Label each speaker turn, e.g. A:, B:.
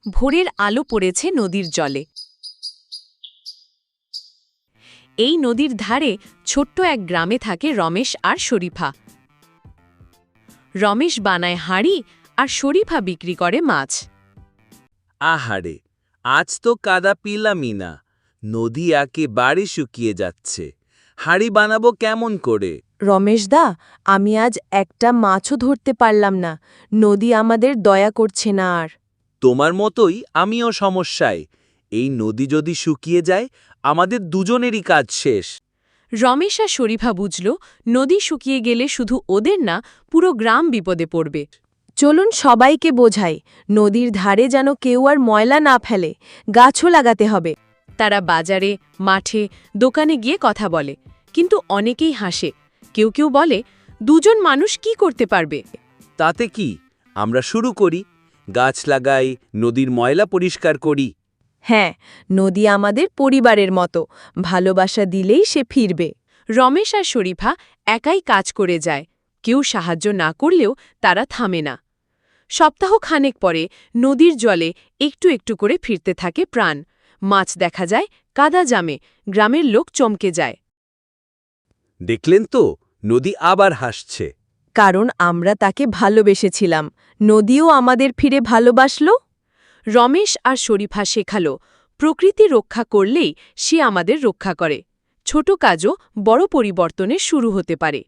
A: ভোরের আলো পড়েছে নদীর জলে। এই নদীর ধারে ছোট্ট এক গ্রামে থাকে রমেশ আর শরীফা। রমেশ বানায় হাঁড়ি আর শরীফা বিক্রি করে মাছ।
B: আহারে, আজ তো কাদা পিলামই না, নদী একেবারে শুকিয়ে যাচ্ছে। হাঁড়ি বানাবো কেমন করে?
C: রমেশদা, আমি আজ একটা মাছও ধরতে পারলাম না। নদী আমাদের দয়া করছে না আর।
B: তোমার মতোই আমিও সমস্যায়। এই নদী যদি শুকিয়ে যায়, আমাদের দুজনেরই কাজ শেষ।
A: রমেশ আর শরীফা বুঝল, নদী শুকিয়ে গেলে শুধু ওদের না, পুরো গ্রাম বিপদে পড়বে।
C: চলুন সবাইকে বোঝাই, নদীর ধারে যেন কেউ আর ময়লা না ফেলে, গাছও লাগাতে হবে।
A: তারা বাজারে, মাঠে, দোকানে গিয়ে কথা বলে, কিন্তু অনেকেই হাসে। কেউ কেউ বলে, দুজন মানুষ কি করতে পারবে?
B: তাতে কি, আমরা শুরু করি, গাছ লাগাই, নদীর ময়লা পরিষ্কার করি।
C: হ্যাঁ, নদী আমাদের পরিবারের মতো, ভালোবাসা দিলেই সে ফিরবে।
A: রমেশ আর শরীফা একাই কাজ করে যায়। কেউ সাহায্য না করলেও তারা থামে না। সপ্তাহ খানেক পরে নদীর জলে একটু একটু করে ফিরতে থাকে প্রাণ। মাছ দেখা যায়, কাদা জামে, গ্রামের লোক চমকে যায়।
B: দেখলেন তো, নদী আবার হাসছে।
C: কারণ আমরা তাকে ভালোবেসেছিলাম, নদীও আমাদের ফিরে ভালোবাসল।
A: রমেশ আর শরীফা শেখালো, প্রকৃতি রক্ষা করলেই সে আমাদের রক্ষা করে। ছোট কাজও বড় পরিবর্তনের শুরু হতে পারে।